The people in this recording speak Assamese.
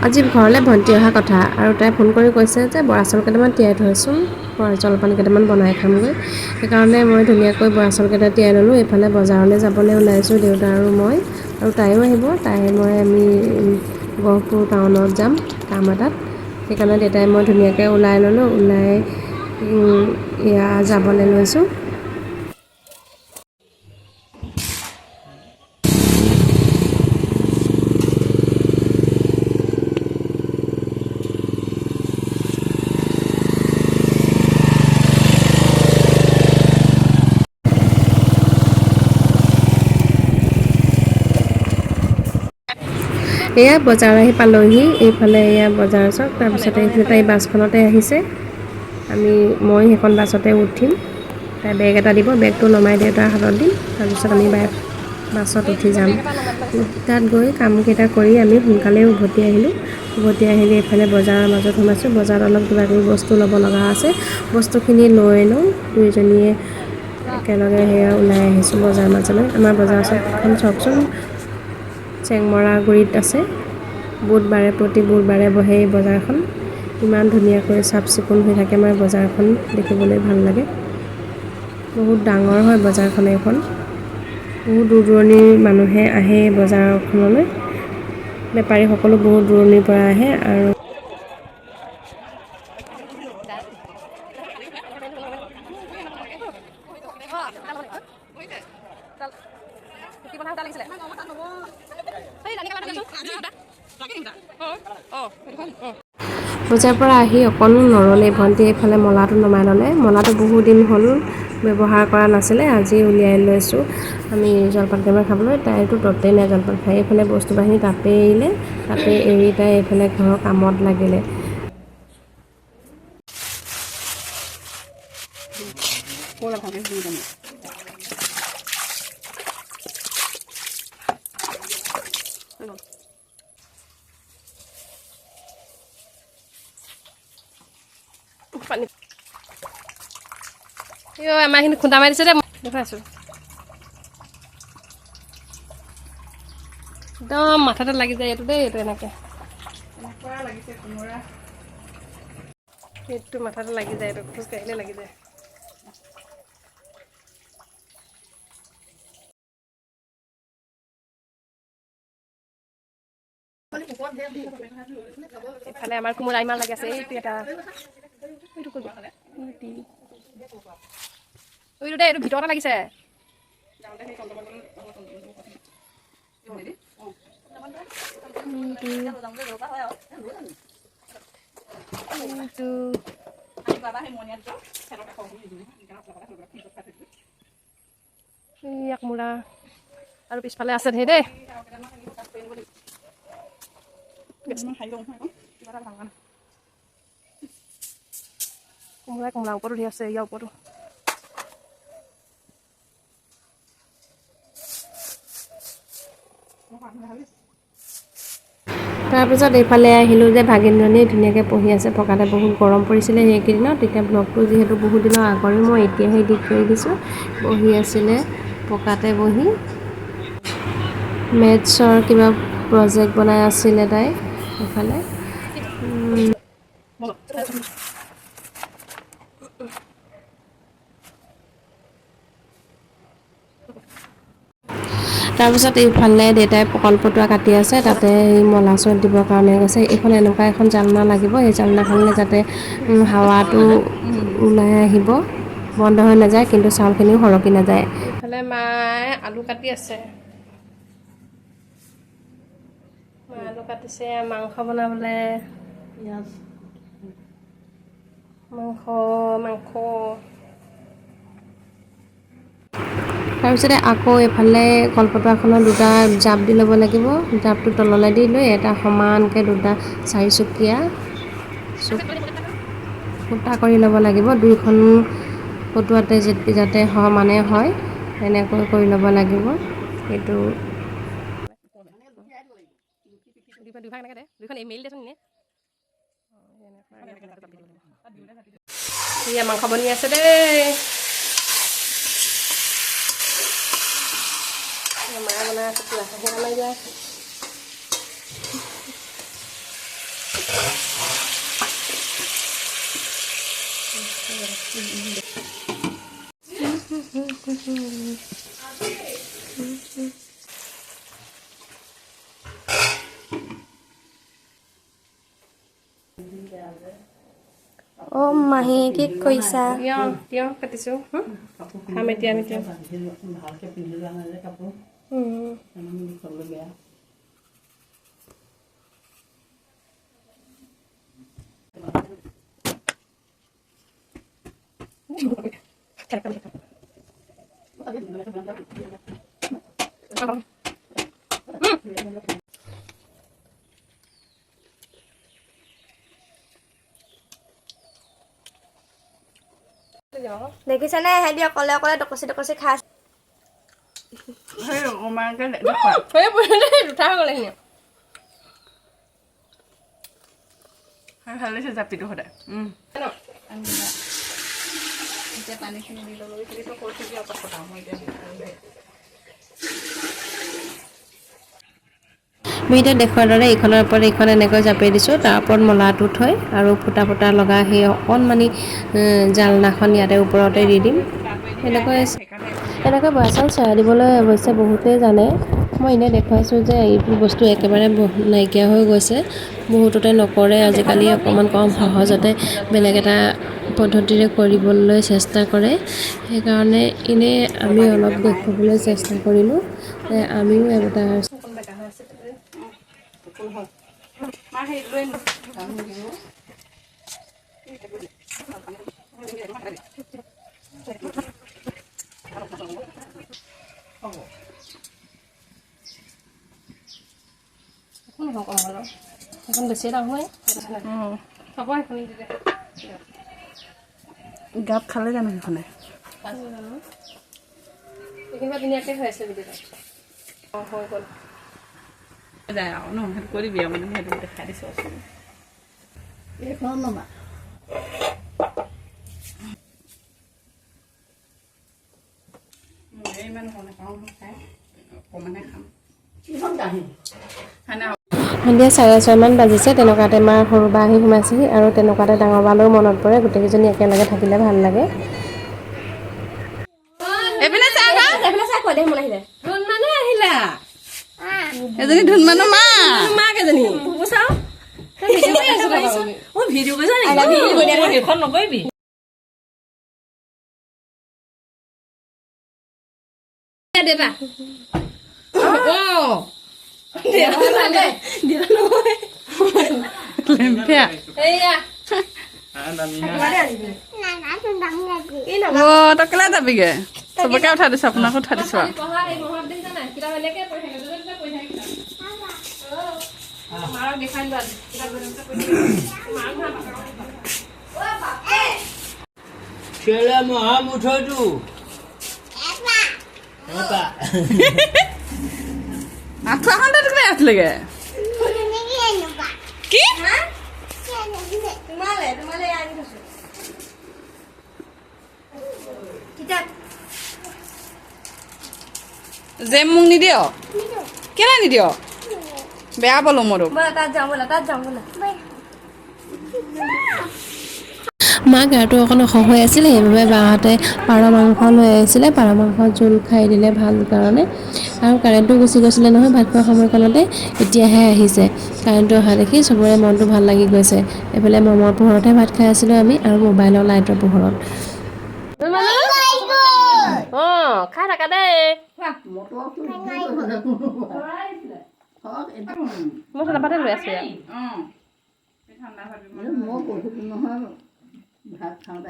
আজি ঘৰলৈ ভণ্টি অহা কথা আৰু তাই ফোন কৰি কৈছে যে বৰা চাউল কেইটামান তিয়াই থৈছোঁ জলপান কেইটামান বনাই খামগৈ সেইকাৰণে মই ধুনীয়াকৈ বৰা চাউল কেইটা তিয়াই ল'লোঁ এইফালে বজাৰলৈ যাবলৈ ওলাইছোঁ দেউতা আৰু মই আৰু তাইও আহিব আমি গহপুৰ টাউনত যাম কাম এটাত সেইকাৰণে দেউতাই মই ধুনীয়াকৈ ওলাই ল'লোঁ ওলাই যাবলৈ লৈছোঁ এয়া বজাৰ আহি পালোহি এইফালে এয়া বজাৰ চাওক তাৰপিছতে এইফালে তাই বাছখনতে আহিছে মই সেইখন বাছতে উঠিম তাই বেগ এটা দিব বেগটো নমাই দেউতাৰ হাতত দিম তাৰপিছত আমি বাছত উঠি যাম তাত গৈ কামকেইটা কৰি আমি সোনকালে উভতি আহিলোঁ এইফালে বজাৰৰ মাজত সোমাইছোঁ বজাৰত অলপ কিবা কিবি বস্তু ল'ব লগা আছে বস্তুখিনি লৈ লওঁ দুইজনীয়ে একেলগে সেয়া ওলাই আহিছোঁ বজাৰ মাজলৈ আমাৰ বজাৰ চকখন চাওকচোন চেংমৰা গুৰিত আছে প্ৰতি বুধবাৰে বহে এই বজাৰখন ইমান ধুনীয়াকৈ চাফ চিকুণ হৈ থাকে আমাৰ বজাৰখন দেখিবলৈ ভাল লাগে বহুত ডাঙৰ হয় বজাৰখন এখন বহুত দূৰ দূৰণিৰ মানুহে আহে বজাৰখনলৈ বেপাৰীসকলো বহুত দূৰণিৰ পৰা আহে আৰু বজাৰৰ পৰা আহি অকণো নৰলে ভণ্টি এইফালে মলাটো নমাই ল'লে মলাটো বহুত দিন হ'ল ব্যৱহাৰ কৰা নাছিলে আজি উলিয়াই লৈছোঁ আমি জলপান কেইটামান খাবলৈ তাইতো ততেই নাই জলপান খাই এইফালে বস্তু বাহিনী তাতে এৰি তাই এইফালে ঘৰৰ কামত লাগিলে আমাৰ এইখিনি খুন্দা মাৰি দিছে দে দেখাইছোঁ একদম মাথাতে লাগি যায় এইটো দেই এইটো এনেকৈ এইটো মাথাতে লাগি যায় এইটো খোজকাঢ়িলে লাগি যায় এইফালে আমাৰ কোমোৰা ইমান লাগি আছে এইটো এটা দেই এইটো ভিতৰতে লাগিছে কোমোৰা আৰু পিছফালে আছে ধেৰ দেই কোমোৰা ওপৰতো ধেৰ আছে ইয়াৰ ওপৰতো তাৰপিছত এইফালে আহিলোঁ যে ভাগিনজনী ধুনীয়াকৈ পঢ়ি আছে পকাতে বহুত গৰম পৰিছিলে সেইকেইদিনত তেতিয়া ব্লগটো যিহেতু বহুত দিনৰ আগৰে মই এতিয়াহে দি থৈ দিছোঁ পঢ়ি আছিলে পকাতে বহি মেথছৰ কিবা প্ৰজেক্ট বনাই আছিলে তাই এইফালে তাৰপিছত এইফালে দেউতাই প্ৰকল্পটো কাটি আছে তাতে এই মলাচত দিবৰ কাৰণে গৈছে এইখন এনেকুৱা এখন জালনা লাগিব সেই জালনাখনলৈ যাতে হাৱাটো ওলাই আহিব বন্ধ হৈ নাযায় কিন্তু চাউলখিনিও সৰকি নাযায় এইফালে মায়ে আলু কাটি আছে আলু কাটিছে মাংস বনাবলৈ মাংস তাৰপিছতে আকৌ এইফালে কলপতোৱাখনত দুটা জাপ দি ল'ব লাগিব জাপটো তললৈ দি লৈ এটা সমানকৈ দুটা চাৰিচুকীয়া ফুটা কৰি ল'ব লাগিব দুইখন পটুৱাতে যাতে সমানে হয় তেনেকৈ কৰি ল'ব লাগিব এইটো মাংস বনি আছে দেই বনাই আছোঁ পুৰা সেইকাৰণে মাৰি দিয়া অ' মাহী কি কৰিছা? তিয়ঁহ কাটিছোঁ খাম এতিয়া আমি তিয়ঁহ ভালকৈ পিন্ধি লোৱা নাই যে কাপোৰ খাবলৈ বেয়া দেখিছানে হেৰি অকলে অকলে ডকচি ডকচি খাই সেই অকণমানকৈ দেখুৱা দুটা হৈ গ'লে ভাল লাগিছে জাপিটো সদায় এতিয়া পানীখিনি দি ল'লোঁ এইখিনিতো কৈছোঁ যে অকণ কটাওঁ মই এতিয়া মই এতিয়া দেখুৱাৰ দৰে ইখনৰ ওপৰত ইখন এনেকৈ জাপি দিছোঁ তাৰ ওপৰত মলাটো থৈ আৰু ফুটা ফুটা লগা সেই অকণমানি জালনাখন ইয়াতে ওপৰতে দি দিম এনেকৈ বৰা চাউল চেৰাই দিবলৈ অৱশ্যে বহুতেই জানে মই এনেই দেখুৱাইছোঁ যে এইটো বস্তু একেবাৰে নাইকিয়া হৈ গৈছে বহুততে নকৰে আজিকালি অকণমান কম সহজতে বেলেগ এটা পদ্ধতিৰে কৰিবলৈ চেষ্টা কৰে সেইকাৰণে এনেই আমি অলপ দেখুৱাবলৈ চেষ্টা কৰিলোঁ আমিও এটা এখন বেছি দাম হয় হ'ব এখন গাপ খালে জানো সেইখনে এইখিনিবা ধুনীয়াকৈ হৈ আছে বুলি হৈ গ'ল যায় আৰু ন সেইটো কৰি দিবি আৰু মানে সেইটো দেখাই দিছোঁ এইখন নমা ইমান নাপাওঁ খাই অকণমানে খাম সন্ধিয়া 6:30মান বাজিছে তেনেকুৱাতে মাৰ সৰু বা আহি সোমাইছেহি আৰু তেনেকুৱাতে ডাঙৰ বালৈও মনত পৰে গোটেইকেইজনী একেলগে থাকিলে ভাল লাগে এজনী ধুন মানুহ মা কেইজনী ভিডিঅ' কৰিছা সেইখন নকৰিবি দেতা তই কেলে যাবিগে চবকে উঠাই দিছো আপোনাকো উঠাই দিছো আঁঠুৱাখন তোক আছিলেগে কি যে মোক নিদিয় কেলে নিদিয় বেয়া পালো মই মা গাটো অকণ অসহ হৈ আছিলে সেইবাবে বাহঁতে পাৰ মাংস লৈ আহিছিলে পাৰ মাংস জোল খাই দিলে ভাল কাৰণে আৰু কাৰেণ্টটো গুচি গৈছিলে নহয় ভাত খোৱা সময়কণতে এতিয়াহে আহিছে কাৰেণ্টটো অহা দেখি চবৰে মনটো ভাল লাগি গৈছে এইফালে মমৰ পোহৰতহে ভাত খাই আছিলোঁ আমি আৰু মোবাইলৰ লাইটৰ পোহৰত খাই থাকা দেই মই ঠাণ্ডা লৈ আছোঁ ভাত খাওঁতে